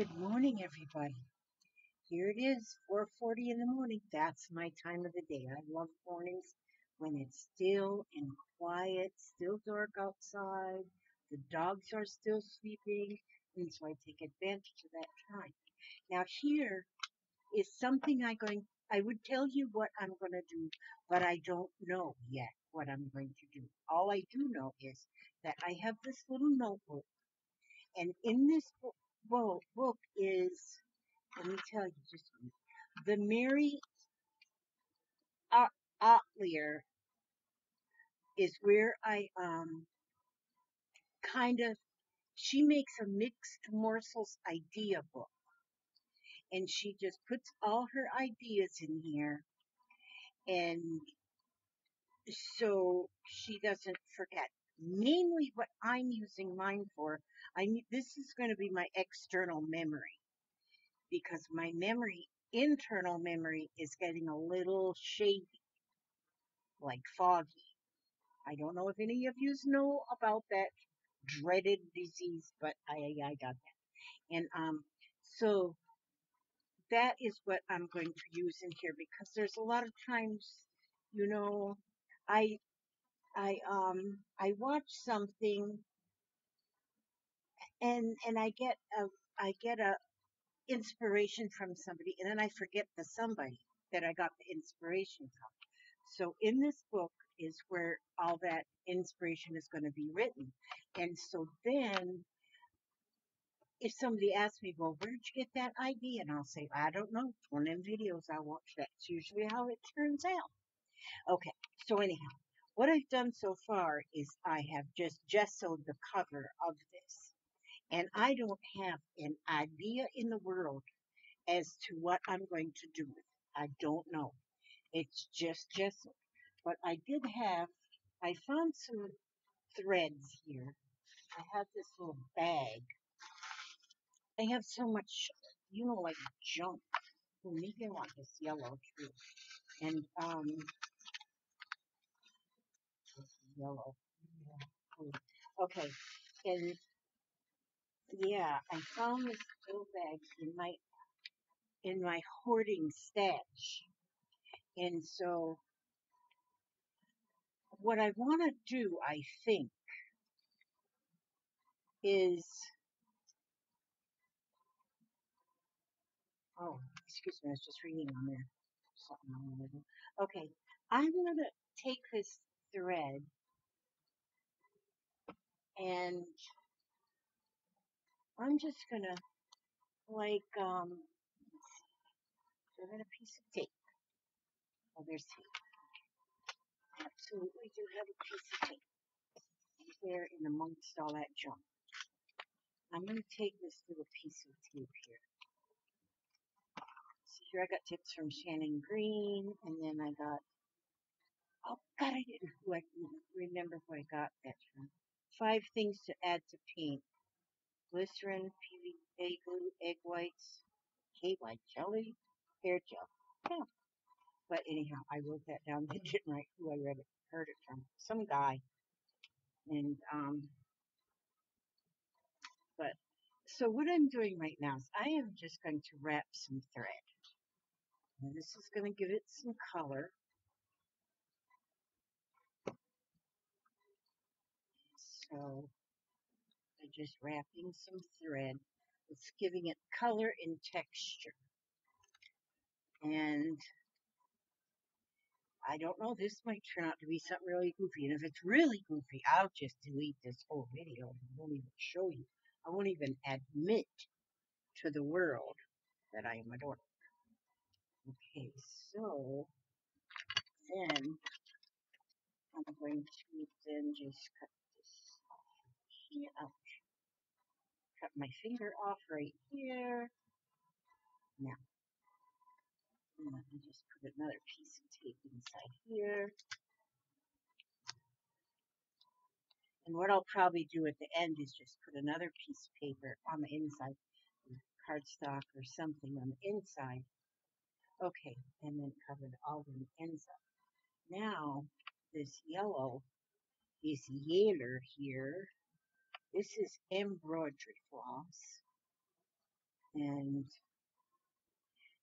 Good morning, everybody. Here it is, 4:40 in the morning. That's my time of the day. I love mornings when it's still and quiet, still dark outside. The dogs are still sleeping, and so I take advantage of that time. Now, here is something I would tell you what I'm going to do, but I don't know yet what I'm going to do. All I do know is that I have this little notebook, and in this book is, let me tell you just a minute. The Mary Otlier is where I kind of, she makes a mixed morsels idea book, and she just puts all her ideas in here, and so she doesn't forget. Mainly what I'm using mine for, this is going to be my external memory, because my internal memory is getting a little shady, like foggy. I don't know if any of you know about that dreaded disease, but I got that. And so that is what I'm going to use in here, because there's a lot of times, you know, I I watch something, and I get a inspiration from somebody, and then I forget the somebody that I got the inspiration from. So in this book is where all that inspiration is going to be written. And so then if somebody asks me, well, where'd you get that idea? And I'll say, I don't know. It's one of them videos I watch. That's usually how it turns out. Okay, so anyhow, what I've done so far is I have just gessoed the cover of this. And I don't have an idea in the world as to what I'm going to do with it. I don't know. It's just gessoed. But I found some threads here. I have this little bag. I have so much, like junk. Well, maybe I want this yellow too. And this yellow. Yeah. Okay. And yeah, I found this little bag in my hoarding stash. And so what I want to do, I think, is excuse me, I was just reading on there. Something on there. Okay. I'm gonna take this thread and I'm just gonna like throw in a piece of tape. Oh, there's tape. Absolutely do have a piece of tape there in amongst all that junk. I'm going to take this little piece of tape here. So here I got tips from Shannon Green, and then I got, oh God, I didn't remember who I got that from. 5 things to add to paint. Glycerin, PVA glue, egg whites, K-white jelly, hair gel. Yeah. But anyhow, I wrote that down. I didn't write who I heard it from. Some guy. And but so what I'm doing right now is I am just going to wrap some thread. And this is going to give it some color. So I'm just wrapping some thread. It's giving it color and texture. And I don't know, this might turn out to be something really goofy. And if it's really goofy, I'll just delete this whole video and won't even show you. I won't even admit to the world that I am a dork. Okay, so then I'm going to then just cut this off here. Ouch. Cut my finger off right here. Now, let me just put another piece of tape inside here. And what I'll probably do at the end is just put another piece of paper on the inside, cardstock or something on the inside. Okay, and then cover it all on the inside. Now, this yellow is yaller here. This is embroidery floss. And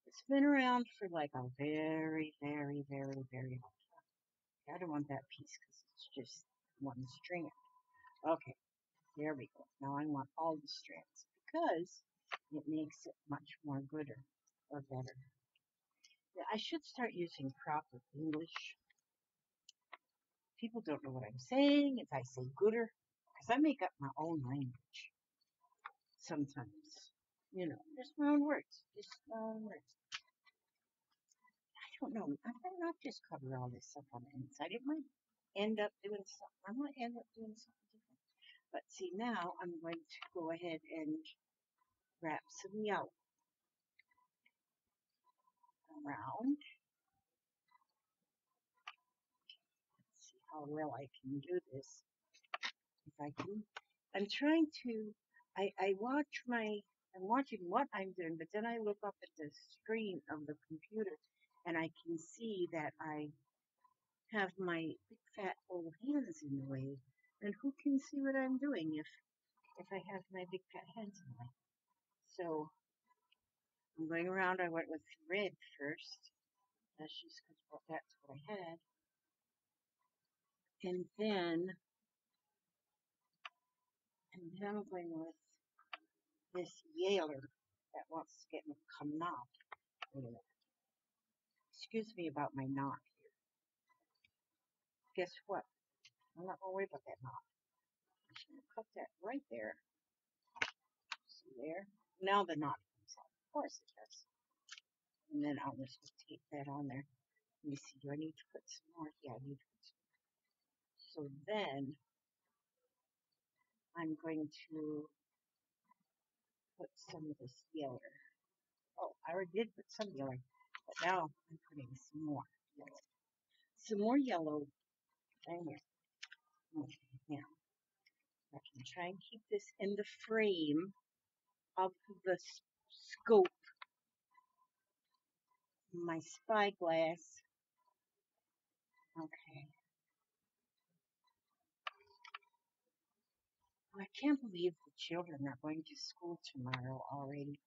it's been around for like a very, very, very, very long time. I don't want that piece because it's just one strand. Okay, there we go. Now I want all the strands because it makes it much more gooder or better. Yeah, I should start using proper English. People don't know what I'm saying if I say gooder because I make up my own language sometimes. You know, just my own words. Just my own words. I don't know. I might not just cover all this stuff on the inside. It might end up doing something. I might end up doing something different. But see, now I'm going to go ahead and wrap some yellow around. Let's see how well I can do this. If I can, I'm trying to. I watch my. I'm watching what I'm doing, but then I look up at the screen of the computer, and I can see that I have my big fat old hands in the way. And who can see what I'm doing if I have my big fat hands in the way? So I'm going around. I went with red first. That's just because that's what I had. And then I'm going with this Yaler that wants to get me come knot. Wait a minute. Excuse me about my knot here. Guess what? I'm not going to worry about that knot. I'm just going to cut that right there. See there? Now the knot comes out. Of course it does. And then I'll just tape that on there. Let me see. Do I need to put some more? Yeah, I need to put some more. So then I'm going to put some of this yellow. Oh, I already did put some yellow, but now I'm putting some more yellow. Some more yellow right here. Okay, now I can try and keep this in the frame of the scope, my spyglass. Okay. I can't believe the children are going to school tomorrow already.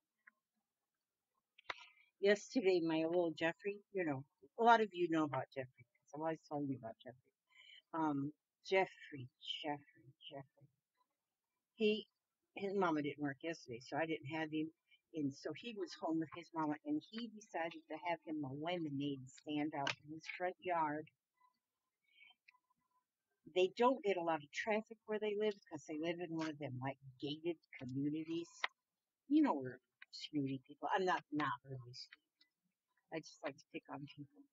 Yesterday, my little Jeffrey, a lot of you know about Jeffrey because I'm always telling you about Jeffrey. Um, Jeffrey. His mama didn't work yesterday, so I didn't have him. And so he was home with his mama, and he decided to have him a lemonade stand out in his front yard. They don't get a lot of traffic where they live because they live in one of them like gated communities. You know, we're snooty people. I'm not really snooty. I just like to pick on people.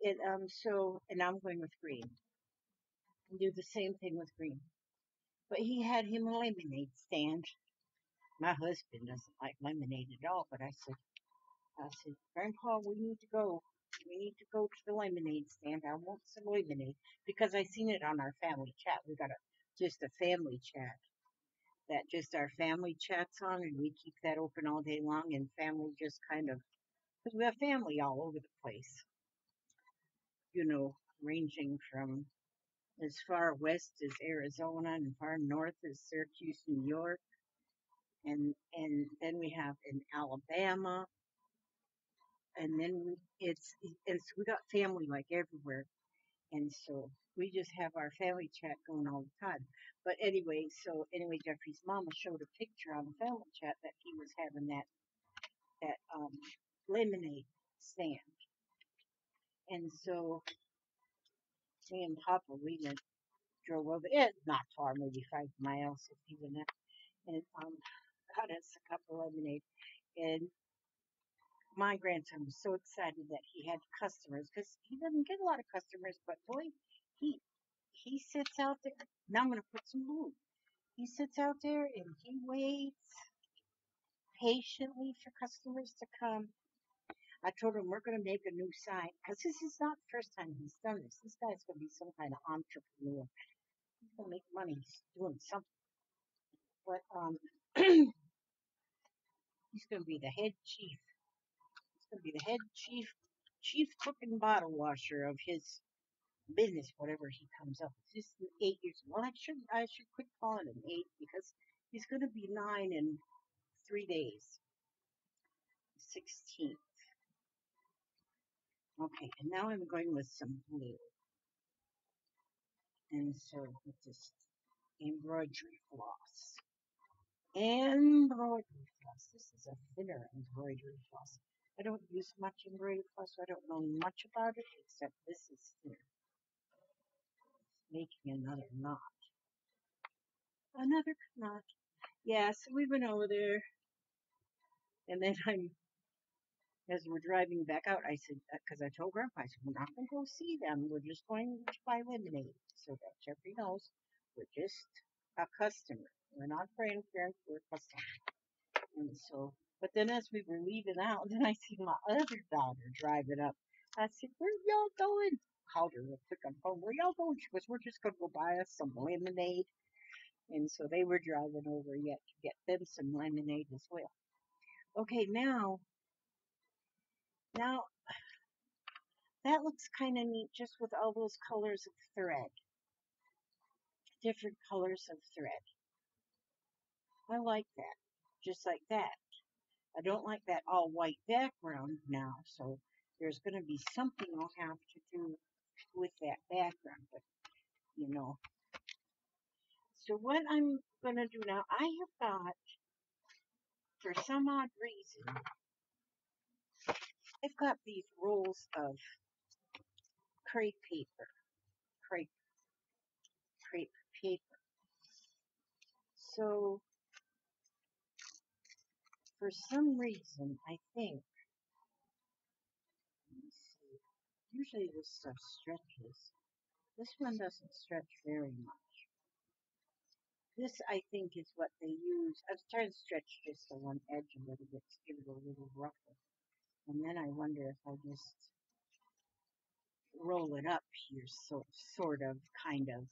And I'm going with green. And do the same thing with green. But he had him a lemonade stand. My husband doesn't like lemonade at all, but I said, Grandpa, we need to go. We need to go to the lemonade stand. I want some lemonade because I seen it on our family chat. We got just a family chat that just our family chats on, and we keep that open all day long. And family just kind of because we have family all over the place, ranging from as far west as Arizona and far north as Syracuse, New York, and then we have in Alabama, and then so we got family like everywhere, and so we just have our family chat going all the time. But anyway, Jeffrey's mama showed a picture on the family chat that he was having that lemonade stand, and so me and Papa we drove over. It's not far, maybe 5 miles, if even that, and got us a cup of lemonade. And my grandson was so excited that he had customers because he doesn't get a lot of customers, but boy, he he sits out there. Now I'm going to put some blue. He sits out there and he waits patiently for customers to come. I told him we're going to make a new sign because this is not the first time he's done this. This guy's going to be some kind of entrepreneur. He's going to make money. He's doing something. But he's going to be the head chief. He's going to be the head chief cook and bottle washer of his business, whatever he comes up with. Just 8 years. Well, I should quit calling him 8 because he's going to be 9 in 3 days. 16th. Okay, and now I'm going with some blue. And so with this embroidery floss. Embroidery floss. This is a thinner embroidery floss. I don't use much embroidery floss, so I don't know much about it, except this is thinner. Making another knot. Another knot. Yeah, so we went over there, and then as we're driving back out, I said, because I told Grandpa, I said, we're not going to go see them. We're just going to buy lemonade. So that Jeffrey knows we're just a customer. We're not grandparents, we're a customer. And so, but then as we were leaving out, then I see my other daughter driving up. I said, where y'all going? Called her real quick on the phone. Where y'all going? She goes, we're just going to go buy us some lemonade. And so they were driving over yet to get them some lemonade as well. Okay, now that looks kind of neat just with all those colors of thread. Different colors of thread. I like that. Just like that. I don't like that all white background now, so there's going to be something I'll have to do with that background, but you know. So what I'm going to do now, I have got, for some odd reason, I've got these rolls of crepe paper, crepe paper. So for some reason, I think, let me see, usually this stuff stretches. This one doesn't stretch very much. This, I think, is what they use. I was trying to stretch just the one edge a little bit to give it a little rougher. And then I wonder if I just roll it up here, so sort of, kind of,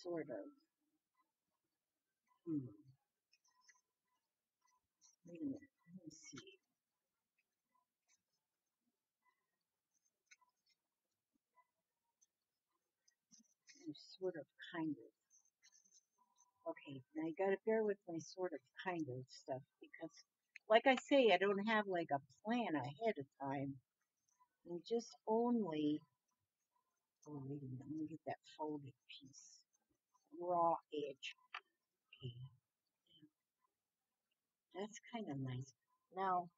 sort of. Wait a minute. Let me see. Sort of, kind of. Okay, now you gotta bear with my sort of, kind of stuff because, like I say, I don't have like a plan ahead of time. I'm just only. Oh, wait a minute. Let me get that folded piece. Raw edge. Okay, that's kind of nice. Now,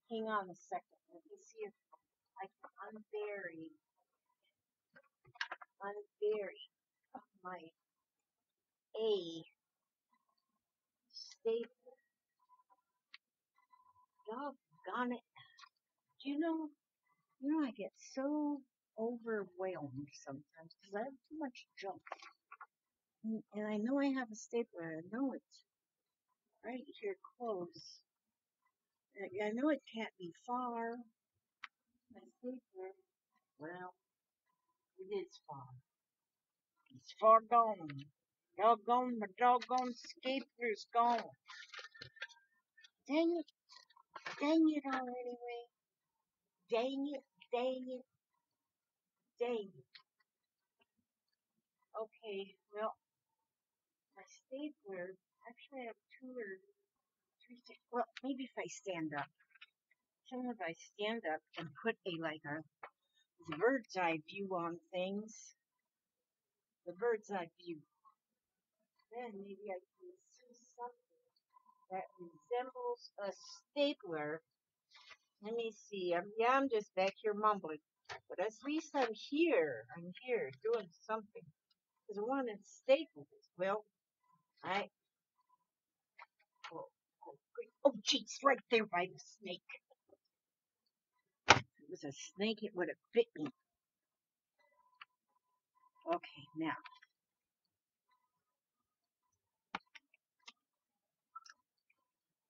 hang on a second. Let me see if I can unbury my A staple. Doggone it. Do I get so overwhelmed sometimes because I have too much junk. And I know I have a stapler. I know it's right here close. I know it can't be far. My stapler, well, it is far. It's far gone. Doggone, my doggone stapler's gone. Dang it. Dang it all anyway. Dang it, dang it, dang it. Okay, well, my stapler, actually I have two or three, well, maybe if I stand up. If I stand up and put the bird's eye view on things, the bird's eye view, then maybe I can see something that resembles a stapler. Let me see. I'm just back here mumbling. But at least I'm here. I'm here doing something. Because I want to staple this. Well, oh, geez, right there by the snake. If it was a snake, it would have bit me. Okay, now.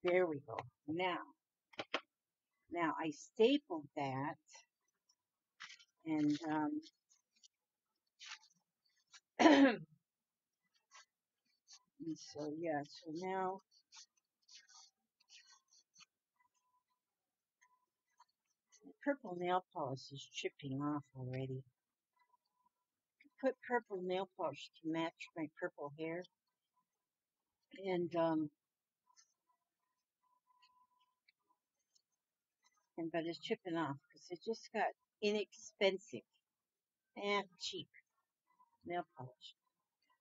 There we go. Now I stapled that. And, and so, yeah, so now the purple nail polish is chipping off already. Put purple nail polish to match my purple hair. And but it's chipping off because it just got inexpensive and cheap nail polish.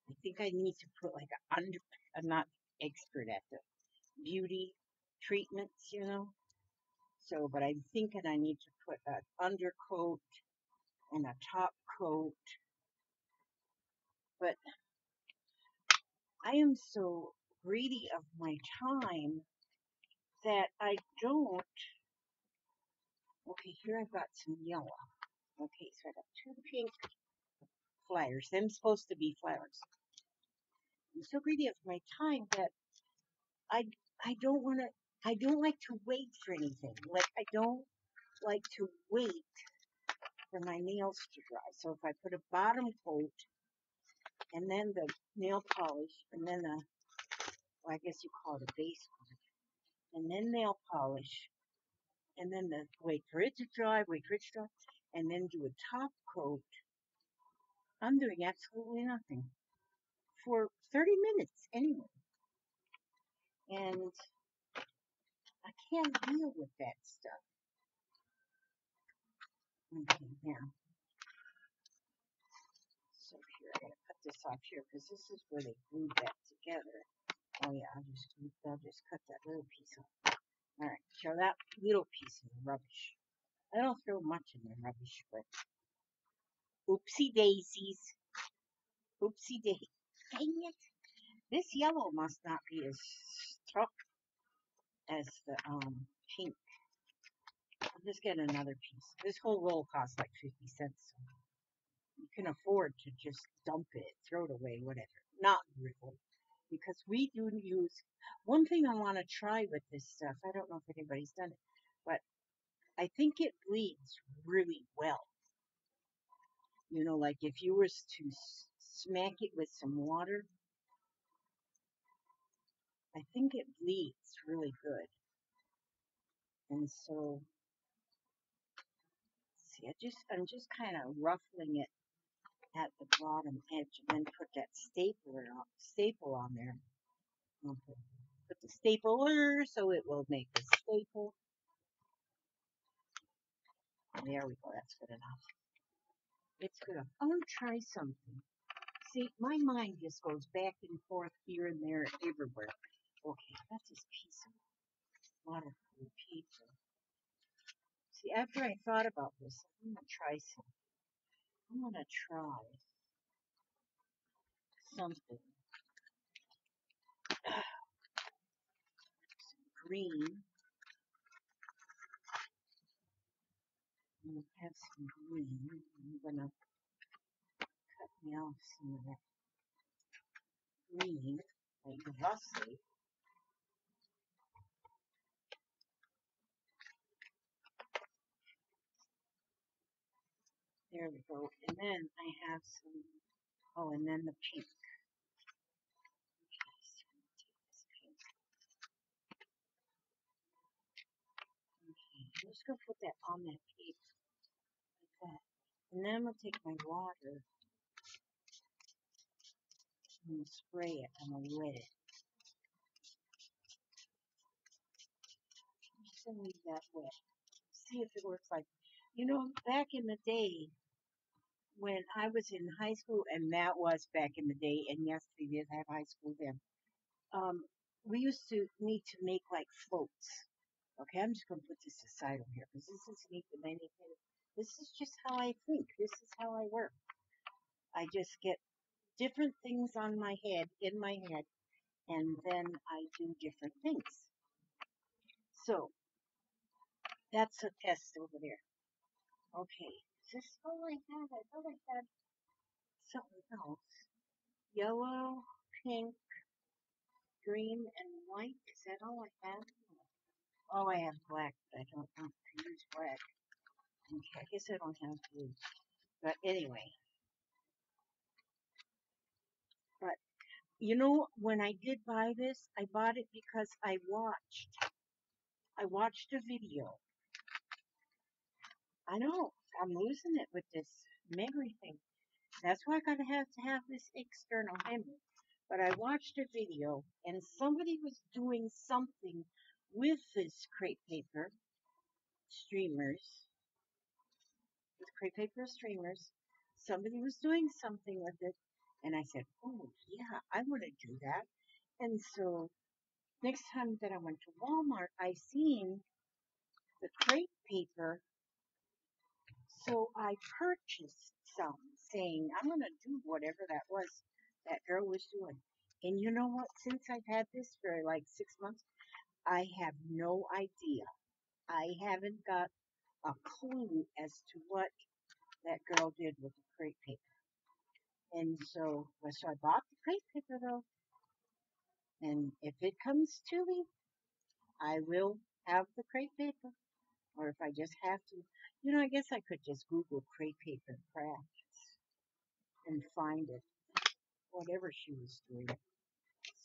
I think I need to put like a under. I'm not expert at the beauty treatments, you know. So, but I'm thinking I need to put an undercoat and a top coat. But I am so greedy of my time that I don't. Okay, here I've got some yellow. Okay, so I got two pink flowers. Them supposed to be flowers. I'm so greedy of my time that I I don't want to. I don't like to wait for anything. Like I don't like to wait for my nails to dry. So if I put a bottom coat and then the nail polish and then the, well, I guess you call it a base coat, and then nail polish and then the wait for it to dry, wait for it to dry, and then do a top coat, I'm doing absolutely nothing for 30 minutes anyway. And I can't deal with that stuff. Okay, now, so here, I gotta cut this off here because this is where they glued that together. Oh yeah, I'll just cut that little piece off. All right, so that little piece is rubbish. I don't throw much in the rubbish, but oopsie daisies, oopsie daisies. Dang it! This yellow must not be as tough as the pink. I'll just get another piece. This whole roll costs like 50 cents. So you can afford to just dump it, throw it away, whatever. Not really. Because we do use, one thing I want to try with this stuff, I don't know if anybody's done it, but I think it bleeds really well. You know, like if you was to smack it with some water, I think it bleeds really good. And so, see, I'm just kind of ruffling it at the bottom edge, and then put that staple on there. Okay. Put the stapler so it will make the staple. There we go. That's good enough. It's good enough. I want to try something. See, my mind just goes back and forth here and there, everywhere. Okay, that's this piece of watercolor paper. See, after I thought about this, I'm gonna try something. I'm gonna try something. Green. I'm gonna have some green. I'm gonna cut me off some of that green, like rusty. There we go. And then I have some, oh, and then the pink. Okay, so I'm gonna take this pink. Okay, I'm just gonna put that on that paper, like that. And then I'm gonna take my water and spray it. I'm gonna wet it. I'm just gonna leave that wet. See if it works like, you know, back in the day when I was in high school, and that was back in the day, and yes, we did have high school then. Um, we used to need to make like floats. Okay, I'm just going to put this aside over here because this isn't even anything. This is just how I think. This is how I work. I just get different things on my head, in my head, and then I do different things. So that's a test over there. Okay, is this all I had? I thought I had something else. Yellow, pink, green, and white. Is that all I have? Oh, I have black, but I don't want to use black. Okay, I guess I don't have blue. But anyway, but you know, when I did buy this, I bought it because I watched a video. I know, I'm losing it with this memory thing. That's why I gotta have this external memory. But I watched a video and somebody was doing something with this crepe paper streamers, with crepe paper streamers. Somebody was doing something with it, and I said, "Oh yeah, I want to do that." And so next time that I went to Walmart, I seen the crepe paper, so I purchased some, saying I'm gonna do whatever that was that girl was doing. And you know what? Since I've had this for like 6 months, I have no idea. I haven't got a clue as to what that girl did with the crepe paper. And so I bought the crepe paper though, and if it comes to me, I will have the crepe paper. Or if I just have to, I guess I could just Google crepe paper crafts and find it, whatever she was doing.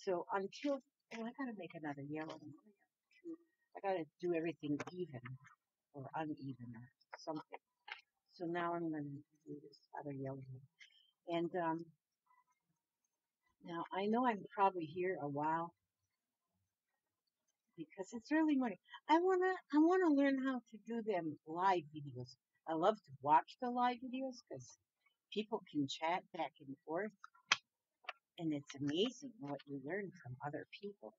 So I gotta make another yellow one. I gotta do everything even or uneven or something. So now I'm gonna do this other yellow one. And now I know I'm probably here a while because it's early morning. I wanna learn how to do them live videos. I love to watch the live videos because people can chat back and forth, and it's amazing what you learn from other people.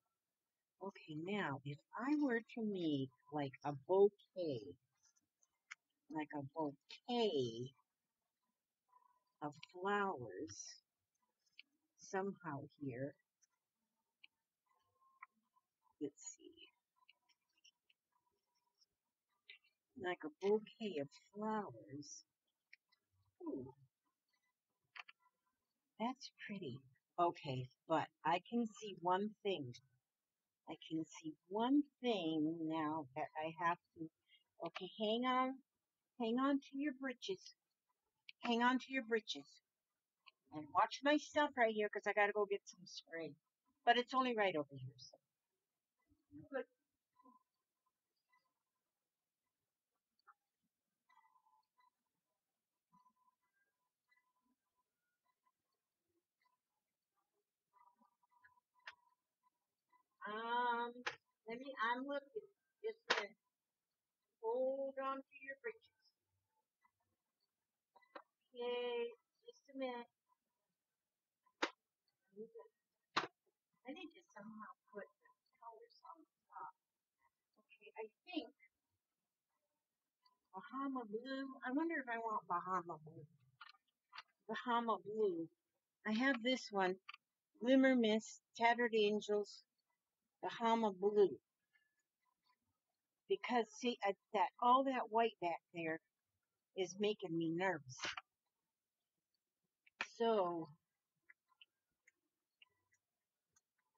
Okay, now if I were to make like a bouquet of flowers somehow here, let's see, like a bouquet of flowers. Ooh, that's pretty. Okay, but I can see one thing. I can see one thing now that I have to. Okay, hang on to your britches. Hang on to your britches. And watch my stuff right here because I got to go get some spray. But it's only right over here. So. Good. Um, I'm looking. Just a minute. Hold on to your britches. Okay, just a minute. I need to somehow put the colors on the top. Okay, I think Bahama Blue. I wonder if I want Bahama Blue. Bahama Blue. I have this one. Glimmer Mist, Tattered Angels, Bahama Blue. Because see, that all that white back there is making me nervous. So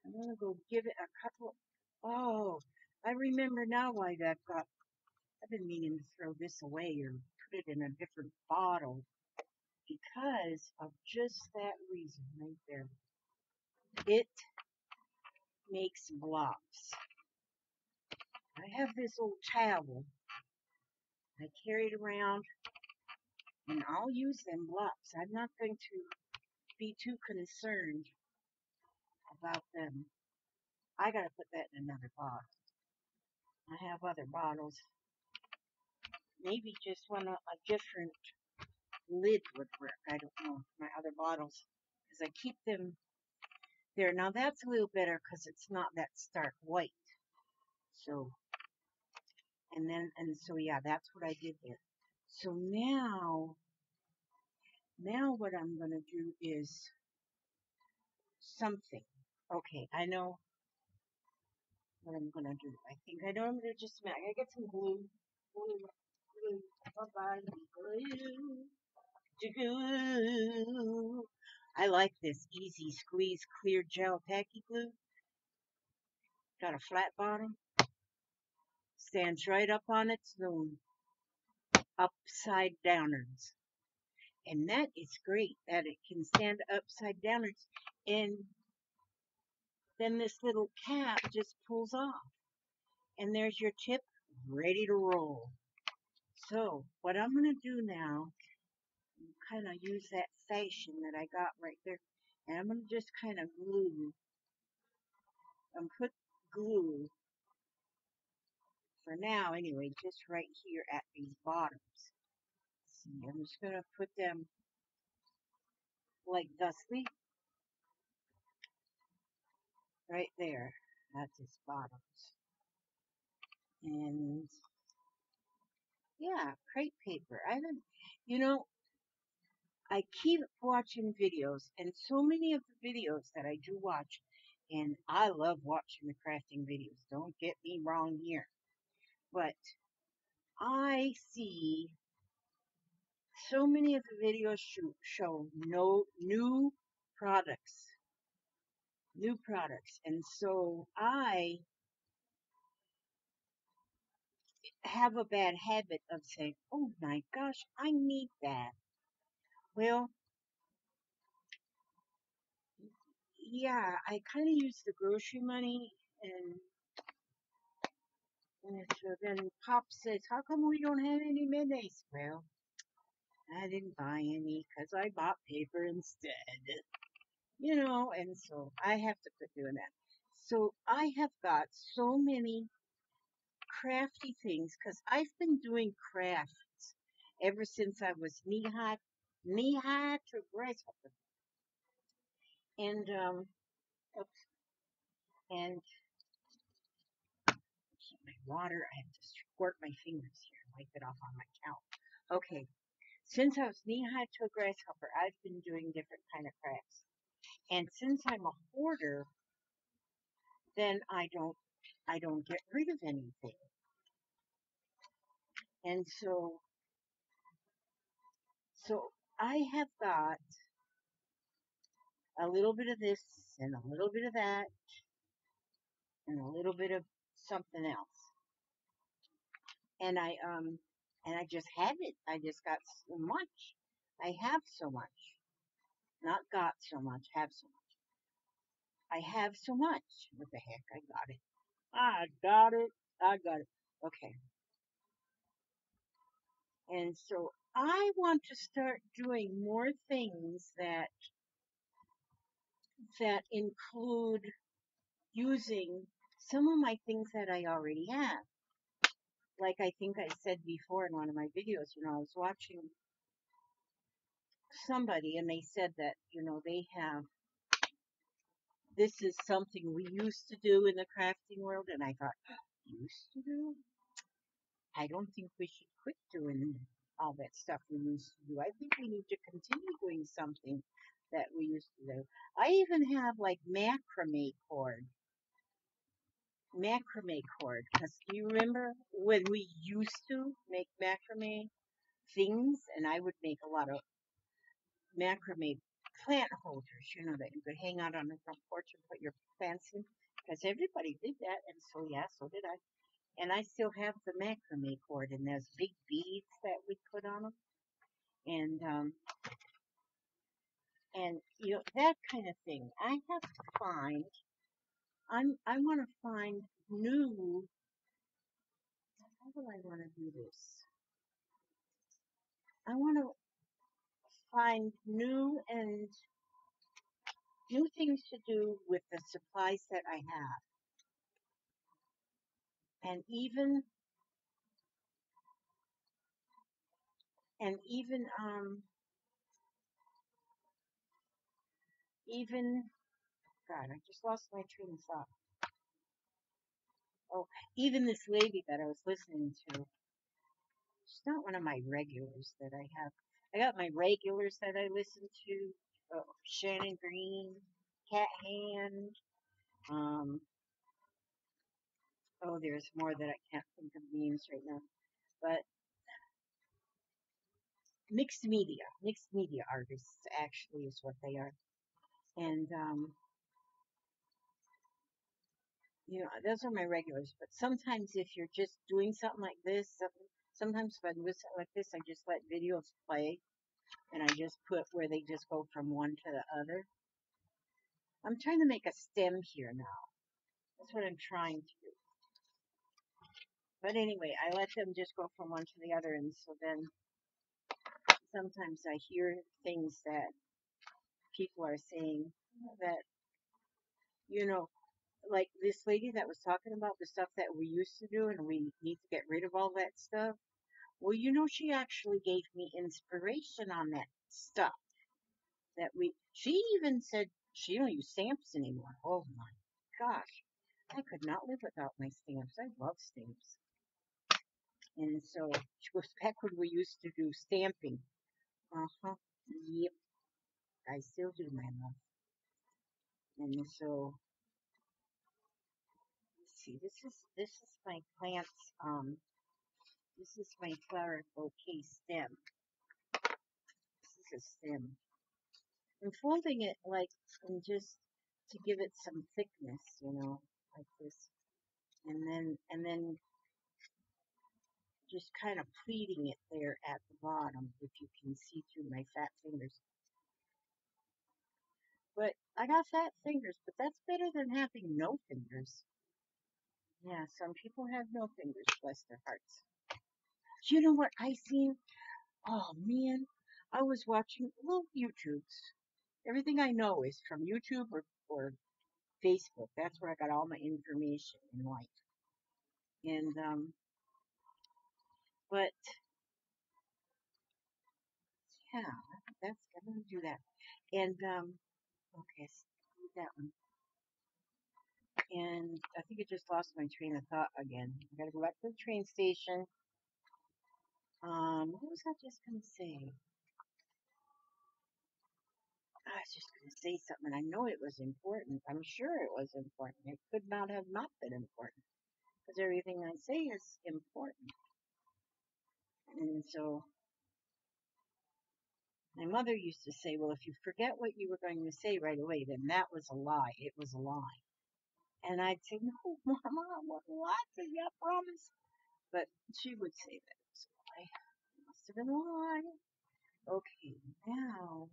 I'm gonna go give it a couple. Oh, I remember now why that got. I've been meaning to throw this away or put it in a different bottle because of just that reason right there. It makes blobs. I have this old towel I carry it around, and I'll use them blobs. I'm not going to be too concerned about them. I gotta put that in another bottle. I have other bottles. Maybe just one a different lid would work. I don't know. My other bottles, because I keep them there. Now that's a little better because it's not that stark white. So, and so yeah, that's what I did there. So now what I'm gonna do is something. Okay, I know what I'm gonna do. I think I know what I'm gonna do. Just a minute. I gotta get some glue. Glue. Bye-bye. Glue. Glue. I like this easy squeeze clear gel tacky glue. Got a flat bottom. Stands right up on its own. Upside downwards. And that is great that it can stand upside downwards. And then this little cap just pulls off. And there's your tip ready to roll. So what I'm going to do now, kind of use that fashion that I got right there. And I'm going to just kind of glue and put glue for now anyway, just right here at these bottoms. See, I'm just going to put them like thusly, right there. That's his bottoms. And yeah, crepe paper. I haven't, you know, I keep watching videos, and so many of the videos that I do watch, and I love watching the crafting videos. Don't get me wrong here. But I see so many of the videos show no new products. And so I have a bad habit of saying, oh my gosh, I need that. Well, yeah, I kind of use the grocery money, and so then Pop says, how come we don't have any mayonnaise? Well, I didn't buy any because I bought paper instead, and so I have to quit doing that. So I have got so many crafty things because I've been doing crafts ever since I was knee high to grasshopper. And oops, and keep my water. I have to squirt my fingers here and wipe it off on my towel. Okay, since I was knee high to a grasshopper, I've been doing different kind of crafts. And since I'm a hoarder, then I don't get rid of anything. And so I have got a little bit of this and a little bit of that and a little bit of something else. And I just have it. I just got so much. I have so much. Not got so much, have so much. I have so much. What the heck? I got it. I got it. I got it. Okay. And so I want to start doing more things that include using some of my things that I already have. Like I think I said before in one of my videos, I was watching somebody and they said that, they have, this is something we used to do in the crafting world. And I thought, used to do? I don't think we should quit doing all that stuff we used to do. I think we need to continue doing something that we used to do. I even have like macrame cord. Because do you remember when we used to make macrame things? And I would make a lot of macrame plant holders, that you could hang out on the front porch and put your plants in. Because everybody did that. And so, yeah, so did I. And I still have the macrame cord and those big beads that we put on them. And that kind of thing. I have to find. I want to find new. How do I want to do this? I want to find new things to do with the supplies that I have, and even God, I just lost my train of thought. Oh, even this lady that I was listening to. She's not one of my regulars that I have. I got my regulars that I listen to. Oh, Shannon Green, Cat Hand. Um, there's more that I can't think of names right now. But mixed media artists actually is what they are. And those are my regulars. But sometimes if you're just doing something like this, sometimes if I do something like this, I just let videos play, and I just put where they just go from one to the other. I'm trying to make a stem here now. That's what I'm trying to do. But anyway, I let them just go from one to the other, and so then sometimes I hear things that people are saying that, you know, like this lady that was talking about the stuff that we used to do and we need to get rid of all that stuff. Well, she actually gave me inspiration on that stuff she even said she don't use stamps anymore. Oh my gosh. I could not live without my stamps. I love stamps. And so she goes back when we used to do stamping. Uh-huh. Yep. I still do, my love. And so let's see, this is my plants, this is my flower bouquet stem. This is a stem. I'm folding it like and just to give it some thickness, like this. And then just kind of pleating it there at the bottom, if you can see through my fat fingers. But I got fat fingers, but that's better than having no fingers. Yeah, some people have no fingers, bless their hearts. You know what I seen? Oh man, I was watching YouTubes. Everything I know is from YouTube or Facebook. That's where I got all my information in life. And but yeah, I'm gonna do that. And okay, leave that one. And I think I just lost my train of thought again. I gotta go back to the train station. What was I just gonna say? I was just gonna say something. I know it was important. I'm sure it was important. It could not have not been important because everything I say is important. And so my mother used to say, "Well, if you forget what you were going to say right away, then that was a lie. It was a lie." And I'd say, "No, Mama, what lie? Yeah, promise." But she would say that it was a lie. It must have been a lie. Okay, now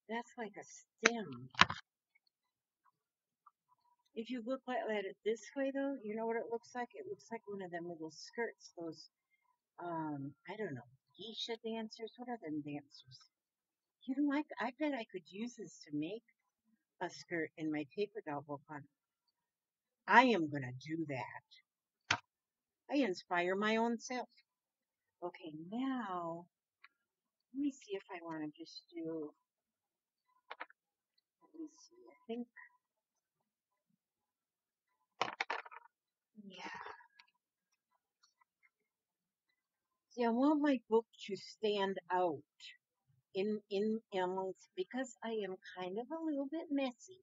that's like a stem. If you look at it this way, though, you know what it looks like? It looks like one of them little skirts. Those, I don't know, geisha dancers. What are them dancers? I bet I could use this to make a skirt in my paper doll book. I am gonna do that. I inspire my own self. Okay, now let me see if I want to just do. Let me see. I think, yeah. See, I want my book to stand out in amongst because I am kind of a little bit messy.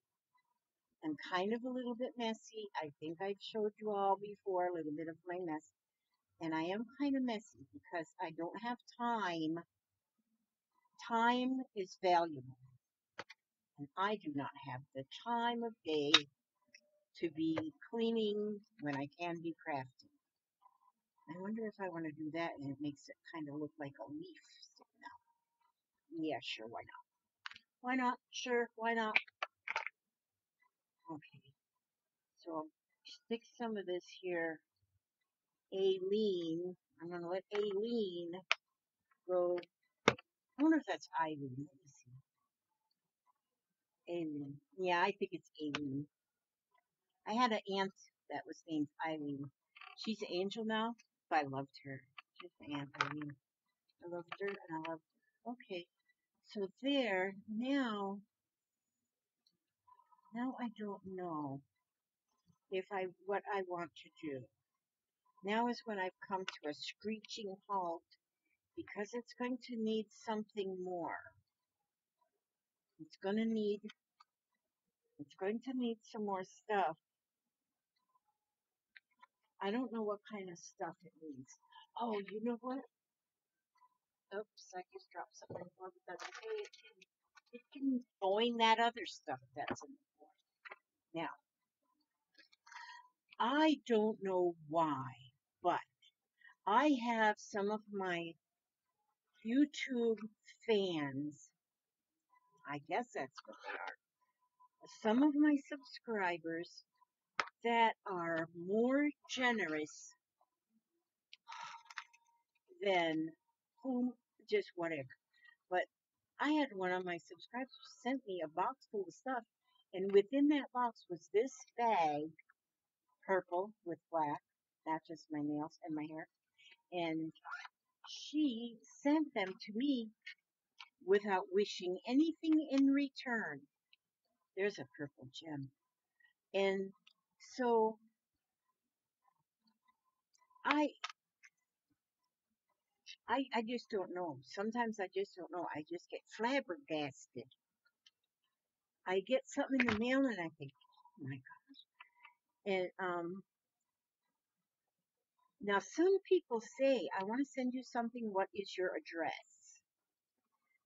I'm kind of a little bit messy. I think I've showed you all before a little bit of my mess. And I am kind of messy because I don't have time. Time is valuable. And I do not have the time of day to be cleaning when I can be crafting. I wonder if I want to do that and it makes it kind of look like a leaf sticking out. Yeah, sure, why not? Why not? Sure, why not? Okay, so I'll stick some of this here. Aileen, I'm going to let Aileen go. I wonder if that's Eileen. Let me see. Aileen. Yeah, I think it's Aileen. I had an aunt that was named Eileen. She's an angel now, but I loved her. She's my Aunt Eileen. I loved her and I loved her. Okay, so there, now I don't know what I want to do. Now is when I've come to a screeching halt because it's going to need something more. It's going to need some more stuff. I don't know what kind of stuff it needs. Oh, you know what? Oops, I just dropped something. Well, that's okay. It can join that other stuff that's in the form. Now, I don't know why, but I have some of my YouTube fans. I guess that's what they are. Some of my subscribers that are more generous than whom, just whatever. But I had one of my subscribers sent me a box full of stuff, And within that box was this bag, purple with black, matches my nails and my hair. And she sent them to me without wishing anything in return. There's a purple gem. And so I I just don't know. Sometimes I just don't know. I just get flabbergasted. I get something in the mail and I think, oh my God. And now some people say, I want to send you something. What is your address?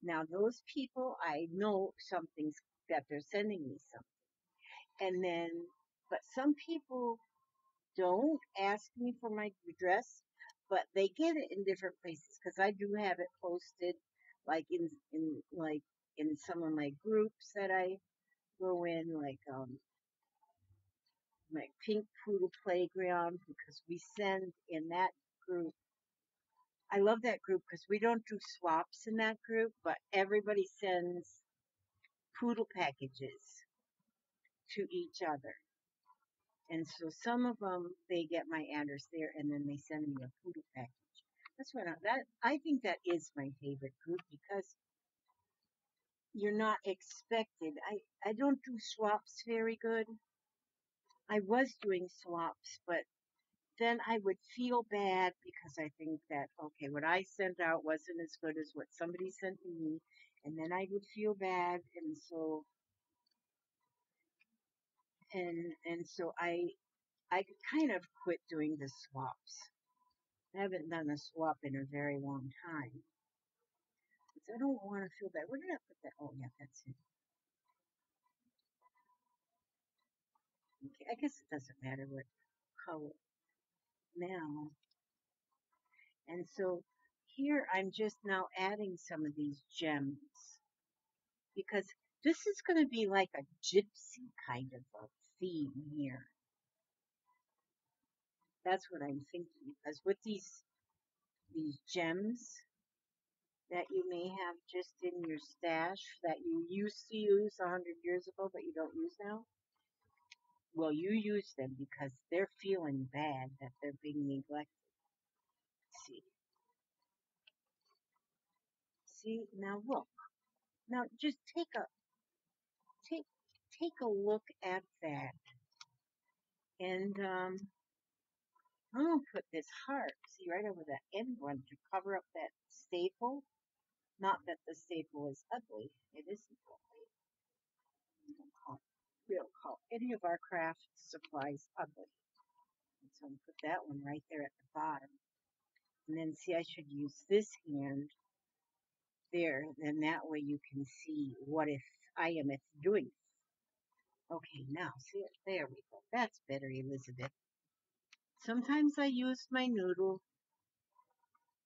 Now those people, I know something's that they're sending me something. And then, but some people don't ask me for my address, but they get it in different places because I do have it posted, like in some of my groups that I go in, like my Pink Poodle Playground, because we send in that group. I love that group because we don't do swaps in that group, but everybody sends poodle packages to each other. And so some of them, they get my address there and then they send me a poodle package. That's what I think that is my favorite group because you're not expected. I don't do swaps very good. I was doing swaps, but then I would feel bad because I think that, okay, what I sent out wasn't as good as what somebody sent to me. And then I would feel bad. And so I kind of quit doing the swaps. I haven't done a swap in a very long time. Because I don't want to feel bad. Where did I put that? Oh, yeah, that's it. Okay, I guess it doesn't matter what color now. And so here I'm just now adding some of these gems because this is going to be like a gypsy kind of a theme here. That's what I'm thinking. Because with these gems that you may have just in your stash that you used to use 100 years ago, but you don't use now. Well, you use them because they're feeling bad that they're being neglected. See, see now look. Now just take take a look at that, and I'm gonna put this heart, see right over that end one to cover up that staple. Not that the staple is ugly; it isn't ugly. We don't call any of our craft supplies ugly. And so I'm gonna put that one right there at the bottom, and then see I should use this hand there. Then that way you can see what if I am if doing. Okay, now see it. There we go. That's better, Elizabeth. Sometimes I use my noodle.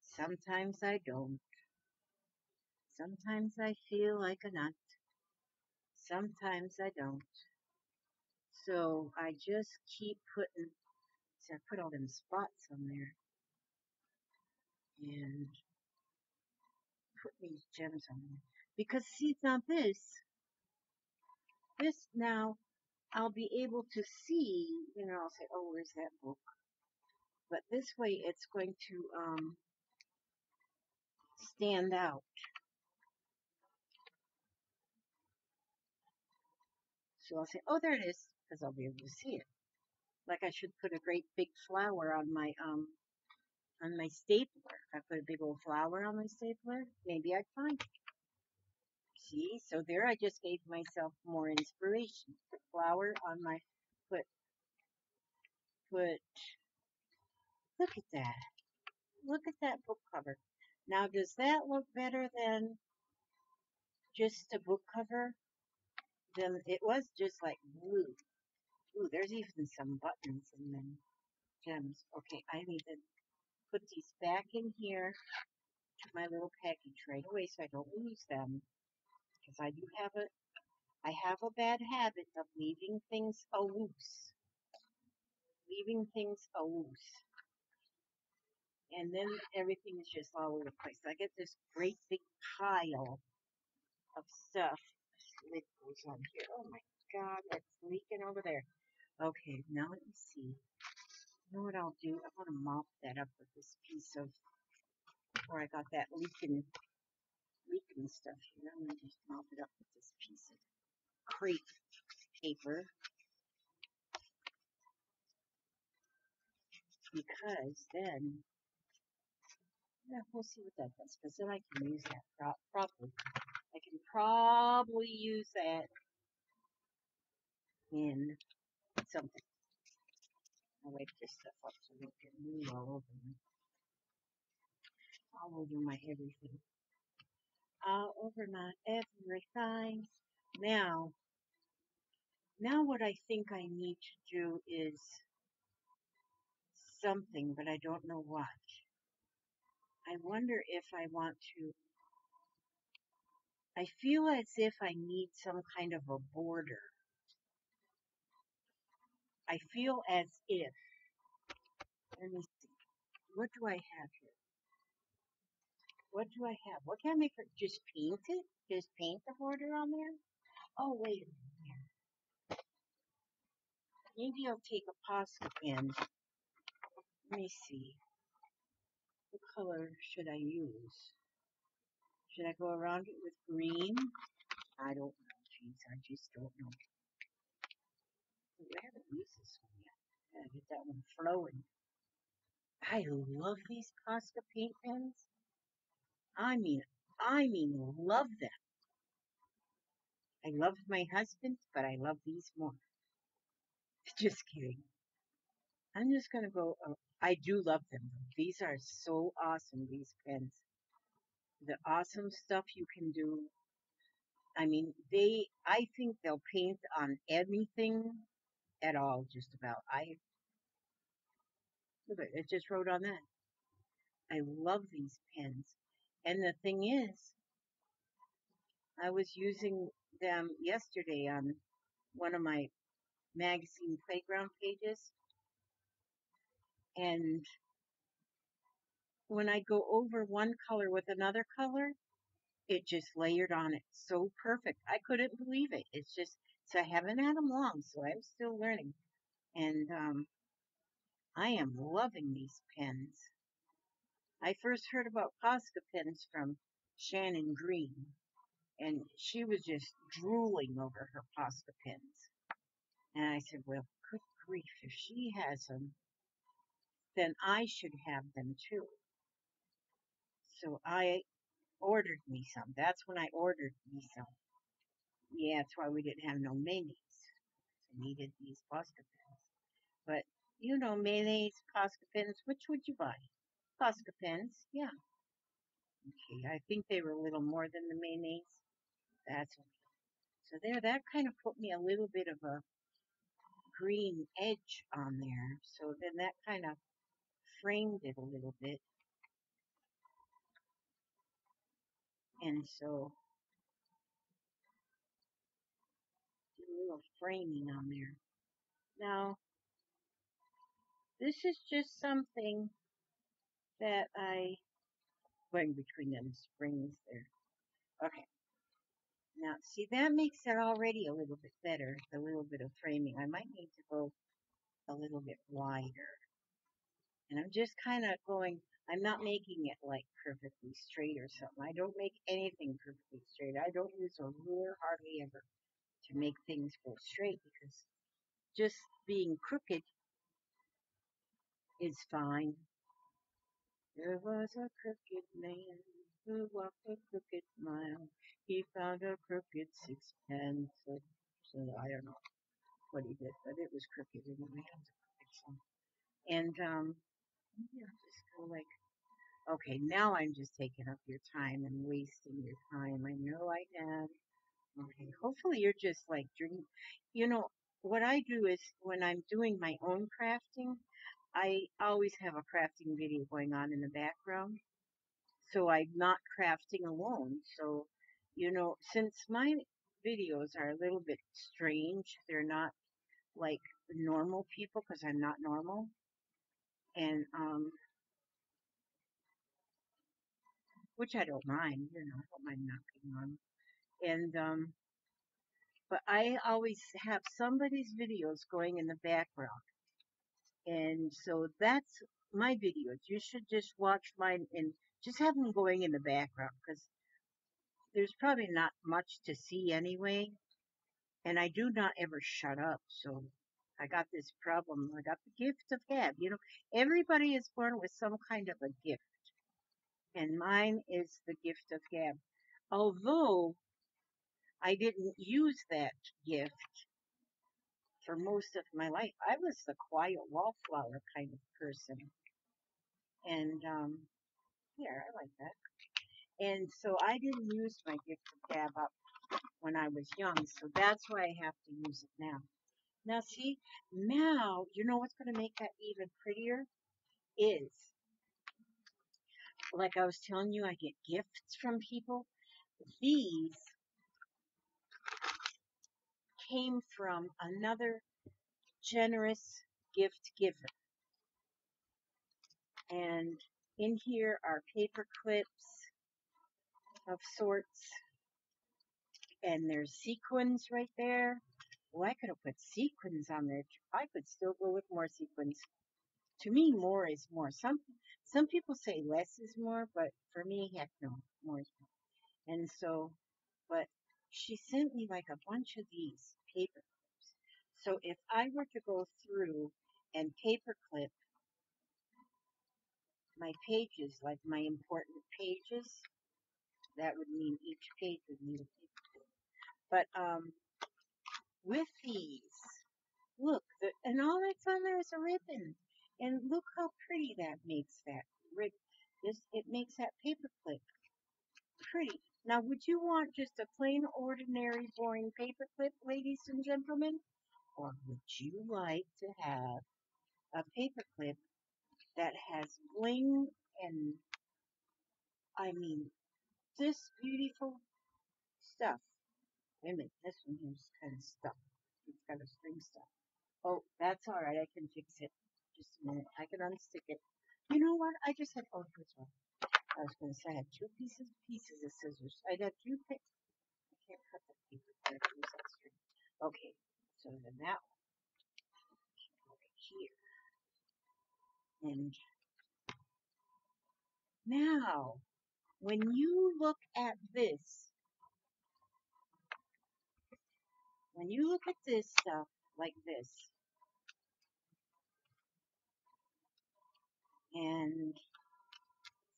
Sometimes I don't. Sometimes I feel like a nut. Sometimes I don't. So I just keep putting, see, I put all them spots on there and put these gems on there. Because see, now this now, I'll be able to see, I'll say, oh, where's that book? But this way it's going to stand out. So I'll say, oh, there it is, because I'll be able to see it. Like I should put a great big flower on my stapler. If I put a big old flower on my stapler, maybe I'd find it. See, so there I just gave myself more inspiration. Put flower on my put put. Look at that. Look at that book cover. Now, does that look better than just a book cover? Then it was just like blue. Ooh, there's even some buttons and then gems. Okay, I need to put these back in here to my little package right away so I don't lose them. Because I have a bad habit of leaving things loose. Leaving things loose. And then everything is just all over the place. I get this great big pile of stuff. Lid goes on here. Oh my God, it's leaking over there. Okay, now let me see. You know what I'll do? I want to mop that up with this piece of, where I got that leaking stuff here. I'm going to just mop it up with this piece of crepe paper because then, yeah, we'll see what that does because then I can use that probably. I can probably use that in something. I'll wipe this stuff up so it can move all over my everything. All over my everything. Now, now what I think I need to do is something, but I don't know what. I wonder if I want to, I feel as if I need some kind of a border. I feel as if, let me see, what do I have here? What do I have? What can I make it? Just paint it? Just paint the border on there? Oh, wait a minute. Maybe I'll take a Posca pen. Let me see. What color should I use? Should I go around it with green? I don't know. Jeez, I just don't know. I haven't used this one yet. Gotta get that one flowing. I love these Posca paint pens. I mean, love them. I love my husband, but I love these more. Just kidding. I'm just gonna go. I do love them. These are so awesome. These pens. The awesome stuff you can do. I mean, I think they'll paint on anything at all, just about. Look at it, it just wrote on that. I love these pens. And the thing is, I was using them yesterday on one of my magazine playground pages. And when I go over one color with another color, it just layered on it so perfect. I couldn't believe it. It's just, so I haven't had them long, so I'm still learning. And I am loving these pens. I first heard about Posca pens from Shannon Green, and she was just drooling over her Posca pens. And I said, well, good grief, if she has them, then I should have them too. So I ordered me some. That's when I ordered me some. Yeah, that's why we didn't have no mayonnaise. I needed these Posca pens. But, you know, mayonnaise, Posca pens, which would you buy? Posca pens, yeah. Okay, I think they were a little more than the mayonnaise. That's okay. So there, that kind of put me a little bit of a green edge on there. So then that kind of framed it a little bit. And so, did a little framing on there. Now, this is just something that going between them springs there. Okay. Now, see, that makes it already a little bit better, the little bit of framing. I might need to go a little bit wider. And I'm just kind of going, I'm not making it like perfectly straight or something. I don't make anything perfectly straight. I don't use a ruler hardly ever to make things go straight because just being crooked is fine. There was a crooked man who walked a crooked mile. He found a crooked sixpence. So I don't know what he did, but it was crooked anyway. It was a crooked song. And maybe I'll just go like, okay, now I'm just taking up your time and wasting your time. I know I have. Okay, hopefully you're just like dream. You know, what I do is when I'm doing my own crafting, I always have a crafting video going on in the background. So I'm not crafting alone. So, you know, since my videos are a little bit strange, they're not like normal people because I'm not normal. And, which I don't mind, you know, I don't mind not being normal. And, but I always have somebody's videos going in the background. And so that's my videos. You should just watch mine and just have them going in the background because there's probably not much to see anyway. And I do not ever shut up. So I got this problem. I got the gift of gab. You know, everybody is born with some kind of a gift. And mine is the gift of gab. Although I didn't use that gift for most of my life, I was the quiet wallflower kind of person. And here, I like that. And so I didn't use my gift of gab up when I was young. So that's why I have to use it now. Now, see, now, you know what's going to make that even prettier? Is, like I was telling you, I get gifts from people. These came from another generous gift giver. And in here are paper clips of sorts. And there's sequins right there. Well, I could have put sequins on there. I could still go with more sequins. To me, more is more. Some people say less is more, but for me, heck no, more is more. And so, but she sent me like a bunch of these paper clips. So if I were to go through and paper clip my pages, like my important pages, that would mean each page would need a paper clip. But with these, look, and all that's on there is a ribbon. And look how pretty that makes that ribbon. It makes that paper clip pretty. Now, would you want just a plain, ordinary, boring paper clip, ladies and gentlemen? Or would you like to have a paper clip that has bling and, I mean, this beautiful stuff? Wait a minute, this one here's kind of stuck. It's got a string stuck. Oh, that's all right. I can fix it. Just a minute. I can unstick it. You know what? I just had, oh, here's one. I was going to say I had two pieces of scissors. I got two, I can't cut the paper. I have to use that string. Okay, so then that one over here. And now, when you look at this, when you look at this stuff like this, and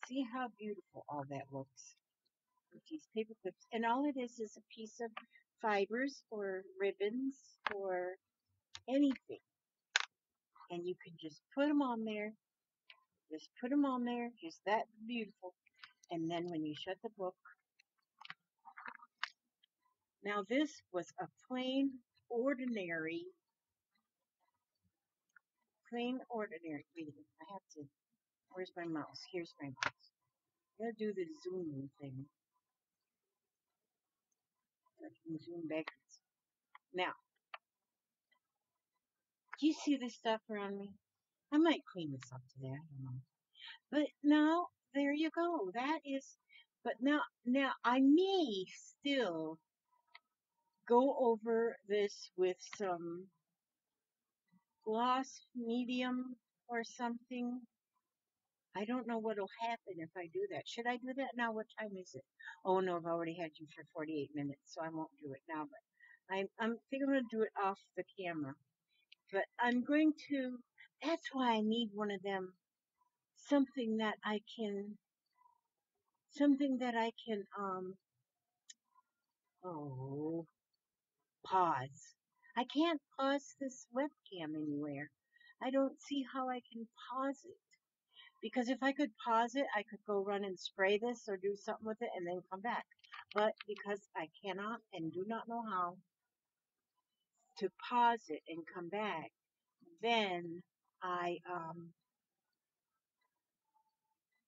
see how beautiful all that looks with these paper clips. And all it is a piece of fibers or ribbons or anything. And you can just put them on there. Just put them on there. Just that beautiful. And then when you shut the book, now this was a plain ordinary, wait a minute, I have to, where's my mouse? Here's my mouse. I gotta do the zoom thing. I can zoom backwards. Now, do you see this stuff around me? I might clean this up today, I don't know. But now, there you go. That is, but now I may still go over this with some gloss medium or something. I don't know what'll happen if I do that. Should I do that now? What time is it? Oh no, I've already had you for 48 minutes, so I won't do it now. But I think I'm going to do it off the camera. But I'm going to. That's why I need one of them. Something that I can. Something that I can. Oh, pause. I can't pause this webcam anywhere. I don't see how I can pause it. Because if I could pause it, I could go run and spray this or do something with it and then come back. But because I cannot and do not know how to pause it and come back, then I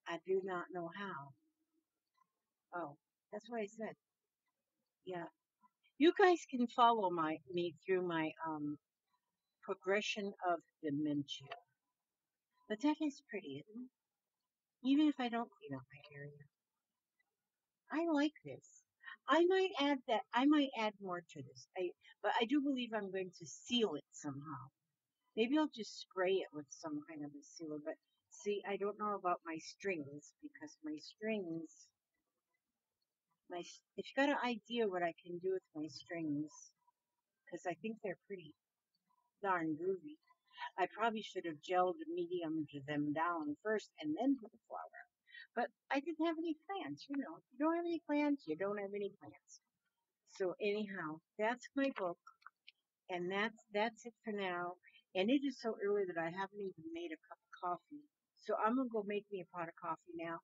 I do not know how. Oh, that's what I said. Yeah. You guys can follow me through my progression of dementia. But that is pretty, isn't it? Even if I don't clean up my area. I like this. I might add that. I might add more to this. But I do believe I'm going to seal it somehow. Maybe I'll just spray it with some kind of a sealer. But see, I don't know about my strings because my strings, if you got an idea what I can do with my strings, because I think they're pretty darn groovy. I probably should have gelled medium to them down first and then put the flower up. But I didn't have any plans, you know. If you don't have any plans, you don't have any plans. So anyhow, that's my book, and that's it for now. And it is so early that I haven't even made a cup of coffee. So I'm gonna go make me a pot of coffee now,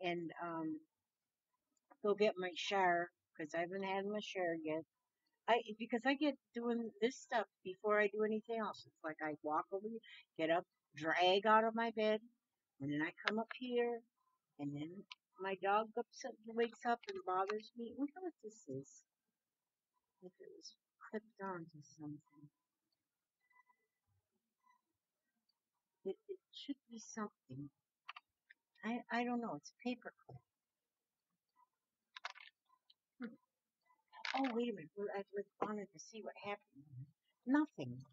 and go get my shower because I haven't had my shower yet. Because I get doing this stuff before I do anything else. It's like I walk over, get up, drag out of my bed, and then I come up here, and then my dog wakes up and bothers me. I wonder what this is. If it was clipped onto something, it should be something. I don't know. It's a paper clip. Hmm. Oh wait a minute. Well, I wanted to see what happened. Nothing.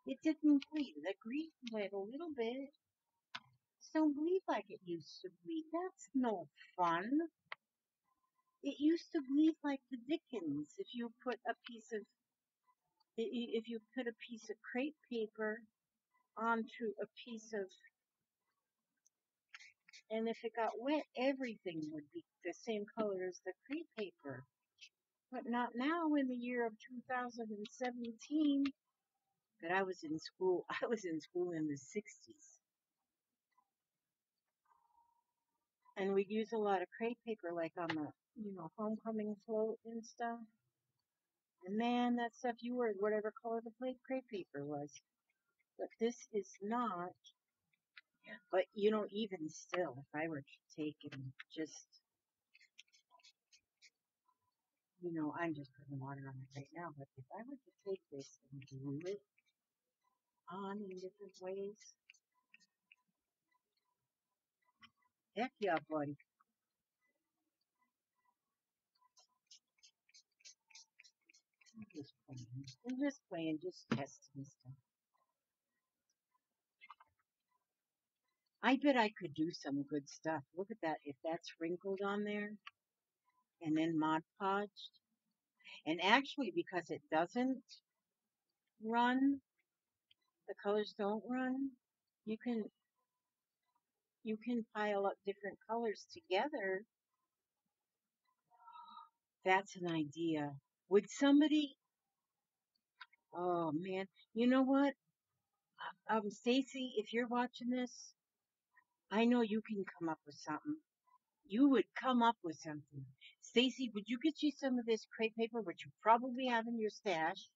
It didn't bleed. The green bled a little bit. Don't bleed like it used to bleed. That's no fun. It used to bleed like the Dickens. If you put a piece of crepe paper onto a piece of, and if it got wet, everything would be the same color as the crepe paper. But not now in the year of 2017. But I was in school. I was in school in the 60s, and we'd use a lot of crepe paper, like on the homecoming float and stuff. And man, that stuff you were whatever color the plate crepe paper was. But this is not. But even still, if I were to take and just, I'm just putting water on it right now. But if I were to take this and glue it on in different ways, heck yeah, buddy. I'm just playing. I'm just playing, just testing stuff. I bet I could do some good stuff. Look at that. If that's wrinkled on there and then Mod Podged. And actually, because it doesn't run, the colors don't run, you can pile up different colors together. That's an idea. Would somebody, oh man, you know what? Stacy, if you're watching this, I know you can come up with something. You would come up with something. Stacy, would you get you some of this crepe paper, which you probably have in your stash?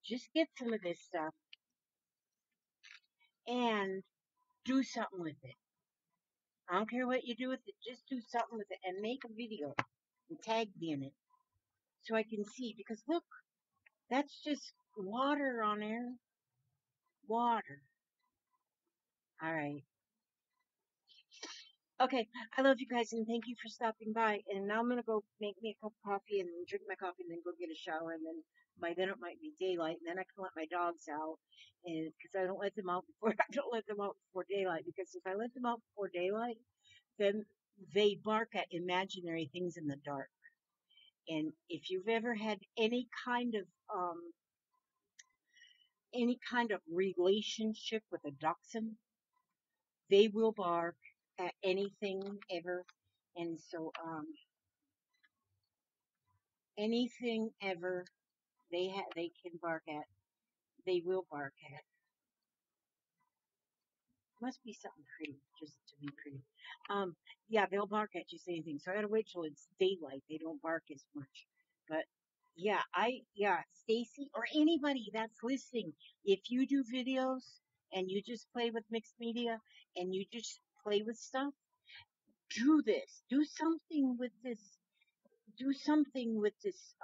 Just get some of this stuff and do something with it. I don't care what you do with it, just do something with it and make a video and tag me in it so I can see. Because look, that's just water on there. Water. All right. Okay, I love you guys and thank you for stopping by. And now I'm gonna go make me a cup of coffee and drink my coffee and then go get a shower. And then by then it might be daylight. And then I can let my dogs out, and because I don't let them out before I don't let them out before daylight. Because if I let them out before daylight, then they bark at imaginary things in the dark. And if you've ever had any kind of relationship with a dachshund, they will bark at anything ever. And so anything ever they can bark at, they will bark at. Must be something pretty, just to be pretty. Um, yeah, they'll bark at just anything. So I gotta wait till it's daylight. They don't bark as much. But yeah, Stacy or anybody that's listening, if you do videos and you just play with mixed media and you just play with stuff, do this. Do something with this. Do something with this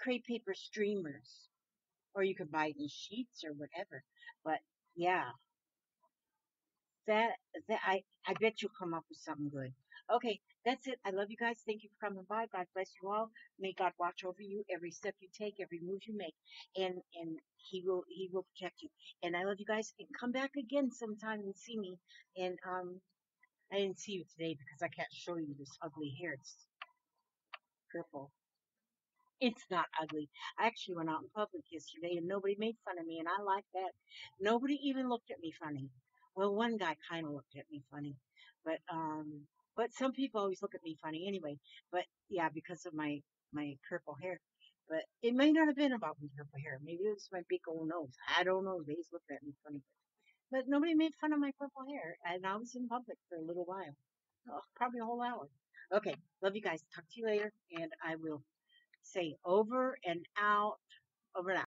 crepe paper streamers, or you could buy it in sheets or whatever. But yeah, that I bet you'll come up with something good. Okay, that's it. I love you guys. Thank you for coming by. God bless you all. May God watch over you every step you take, every move you make, and He will protect you. And I love you guys. And come back again sometime and see me. And I didn't see you today because I can't show you this ugly hair. It's purple. It's not ugly. I actually went out in public yesterday and nobody made fun of me, and I like that. Nobody even looked at me funny. Well, one guy kind of looked at me funny, but some people always look at me funny anyway. But yeah, because of my purple hair. But it may not have been about my purple hair. Maybe it was my big old nose. I don't know. They just looked at me funny, but nobody made fun of my purple hair, and I was in public for a little while, oh, probably a whole hour. Okay, love you guys. Talk to you later, and I will say over and out, over and out.